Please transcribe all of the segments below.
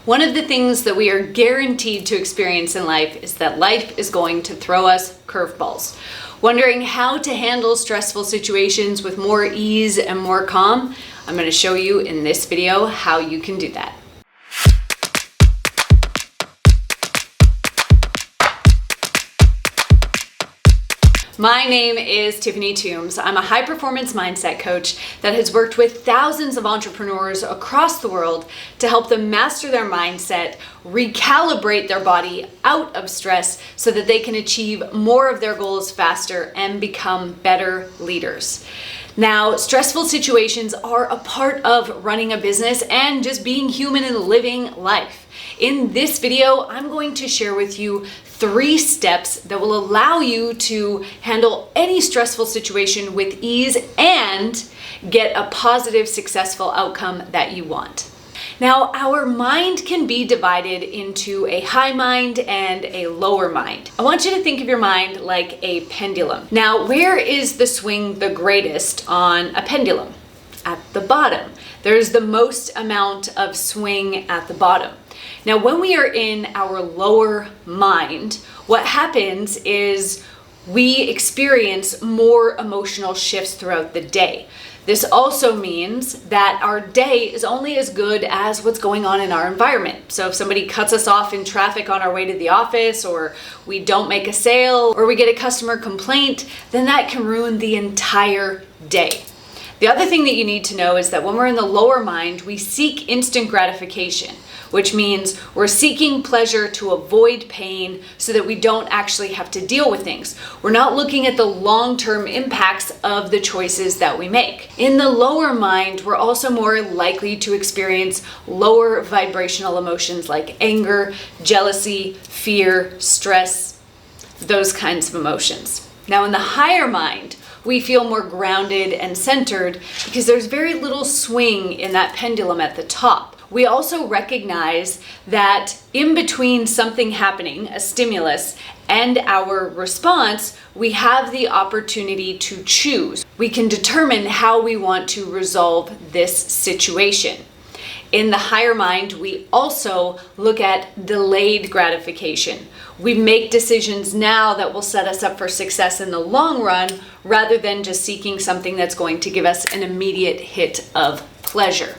One of the things that we are guaranteed to experience in life is that life is going to throw us curveballs. Wondering how to handle stressful situations with more ease and more calm? I'm going to show you in this video how you can do that. My name is Tiffany Toombs. I'm a high-performance mindset coach that has worked with thousands of entrepreneurs across the world to help them master their mindset, recalibrate their body out of stress so that they can achieve more of their goals faster and become better leaders. Now, stressful situations are a part of running a business and just being human and living life. In this video, I'm going to share with you 3 steps that will allow you to handle any stressful situation with ease and get a positive, successful outcome that you want. Now, our mind can be divided into a high mind and a lower mind. I want you to think of your mind like a pendulum. Now, where is the swing the greatest on a pendulum? At the bottom. There's the most amount of swing at the bottom. Now, when we are in our lower mind, what happens is we experience more emotional shifts throughout the day. This also means that our day is only as good as what's going on in our environment. So if somebody cuts us off in traffic on our way to the office, or we don't make a sale, or we get a customer complaint, then that can ruin the entire day. The other thing that you need to know is that when we're in the lower mind, we seek instant gratification, which means we're seeking pleasure to avoid pain so that we don't actually have to deal with things. We're not looking at the long-term impacts of the choices that we make. In the lower mind, we're also more likely to experience lower vibrational emotions like anger, jealousy, fear, stress, those kinds of emotions. Now, in the higher mind, we feel more grounded and centered because there's very little swing in that pendulum at the top. We also recognize that in between something happening, a stimulus, and our response, we have the opportunity to choose. We can determine how we want to resolve this situation. In the higher mind, we also look at delayed gratification. We make decisions now that will set us up for success in the long run, rather than just seeking something that's going to give us an immediate hit of pleasure.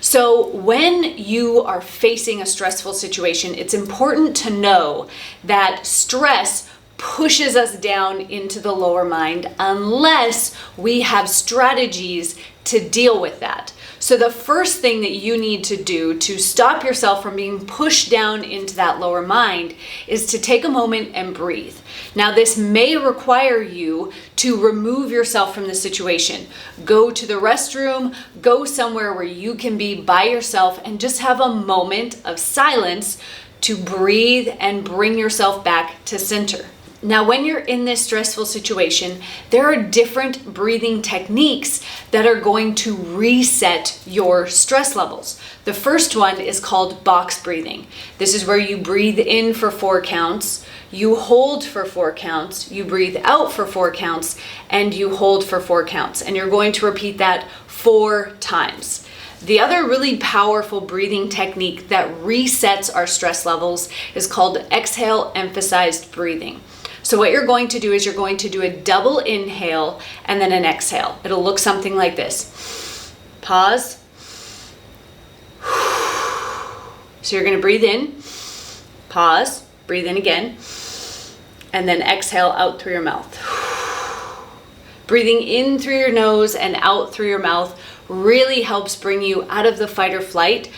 So when you are facing a stressful situation, it's important to know that stress pushes us down into the lower mind unless we have strategies to deal with that. So the first thing that you need to do to stop yourself from being pushed down into that lower mind is to take a moment and breathe. Now, this may require you to remove yourself from the situation. Go to the restroom, go somewhere where you can be by yourself and just have a moment of silence to breathe and bring yourself back to center. Now, when you're in this stressful situation, there are different breathing techniques that are going to reset your stress levels. The first one is called box breathing. This is where you breathe in for 4 counts, you hold for 4 counts, you breathe out for 4 counts, and you hold for 4 counts. And you're going to repeat that 4 times. The other really powerful breathing technique that resets our stress levels is called exhale emphasized breathing. So what you're going to do is you're going to do a double inhale and then an exhale. It'll look something like this. Pause. So you're going to breathe in, pause, breathe in again, and then exhale out through your mouth. Breathing in through your nose and out through your mouth really helps bring you out of the fight or flight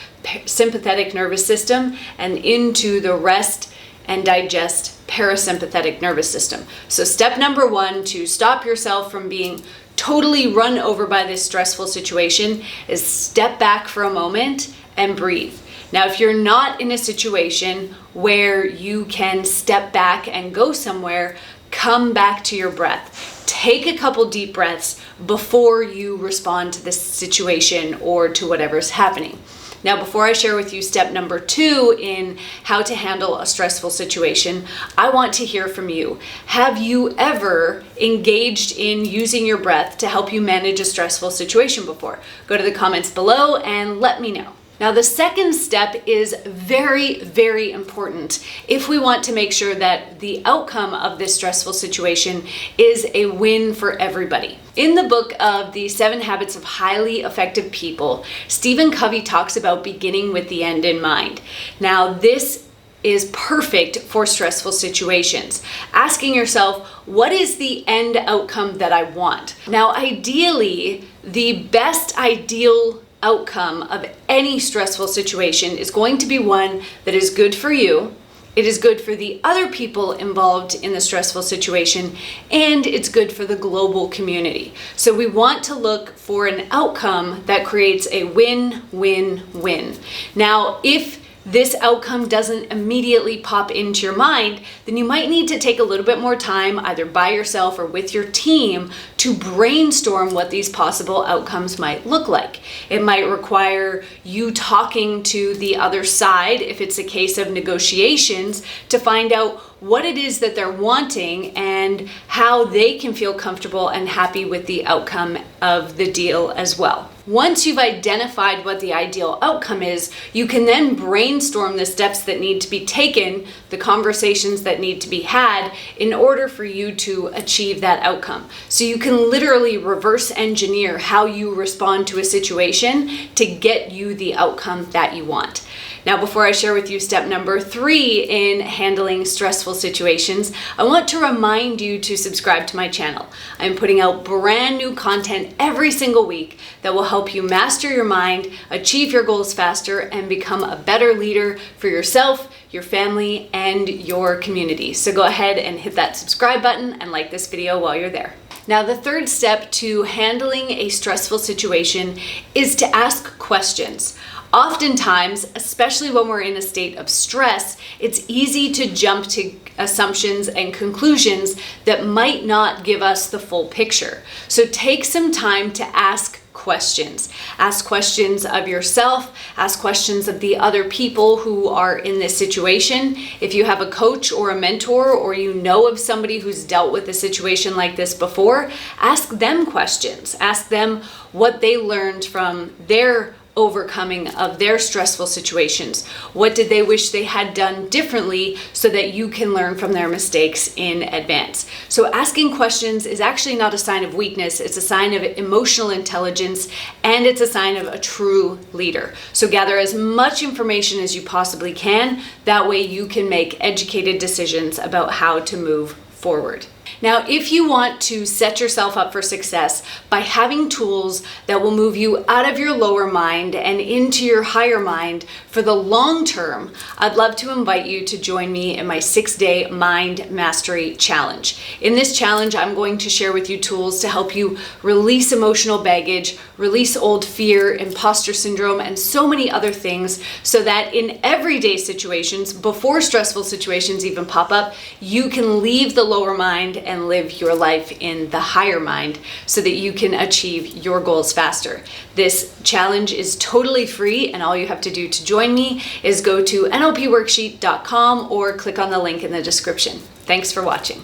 sympathetic nervous system and into the rest and digest parasympathetic nervous system. So step number 1 to stop yourself from being totally run over by this stressful situation is step back for a moment and breathe. Now, if you're not in a situation where you can step back and go somewhere, come back to your breath. Take a couple deep breaths before you respond to this situation or to whatever's happening. Now, before I share with you step number 2 in how to handle a stressful situation, I want to hear from you. Have you ever engaged in using your breath to help you manage a stressful situation before? Go to the comments below and let me know. Now, the second step is very, very important if we want to make sure that the outcome of this stressful situation is a win for everybody. In the book of The 7 Habits of Highly Effective People, Stephen Covey talks about beginning with the end in mind. Now, this is perfect for stressful situations. Asking yourself, what is the end outcome that I want? Now, ideally, the best ideal outcome of any stressful situation is going to be one that is good for you, it is good for the other people involved in the stressful situation, and it's good for the global community. So we want to look for an outcome that creates a win-win-win. Now, if this outcome doesn't immediately pop into your mind, then you might need to take a little bit more time, either by yourself or with your team, to brainstorm what these possible outcomes might look like. It might require you talking to the other side, if it's a case of negotiations, to find out what it is that they're wanting and how they can feel comfortable and happy with the outcome of the deal as well. Once you've identified what the ideal outcome is, you can then brainstorm the steps that need to be taken, the conversations that need to be had in order for you to achieve that outcome. So you can literally reverse engineer how you respond to a situation to get you the outcome that you want. Now, before I share with you step number 3 in handling stressful situations, I want to remind you to subscribe to my channel. I'm putting out brand new content every single week that will help you master your mind, achieve your goals faster, and become a better leader for yourself, your family, and your community. So go ahead and hit that subscribe button and like this video while you're there. Now, the third step to handling a stressful situation is to ask questions. Oftentimes, especially when we're in a state of stress, it's easy to jump to assumptions and conclusions that might not give us the full picture. So take some time to ask questions. Ask questions of yourself, ask questions of the other people who are in this situation. If you have a coach or a mentor, or you know of somebody who's dealt with a situation like this before, ask them questions. Ask them what they learned from their overcoming of their stressful situations. What did they wish they had done differently so that you can learn from their mistakes in advance? So asking questions is actually not a sign of weakness. It's a sign of emotional intelligence, and it's a sign of a true leader. So gather as much information as you possibly can. That way you can make educated decisions about how to move forward. Now, if you want to set yourself up for success by having tools that will move you out of your lower mind and into your higher mind for the long term, I'd love to invite you to join me in my 6-day Mind Mastery Challenge. In this challenge, I'm going to share with you tools to help you release emotional baggage, release old fear, imposter syndrome, and so many other things, so that in everyday situations, before stressful situations even pop up, you can leave the lower mind and live your life in the higher mind so that you can achieve your goals faster. This challenge is totally free, and all you have to do to join me is go to nlpworksheet.com or click on the link in the description. Thanks for watching.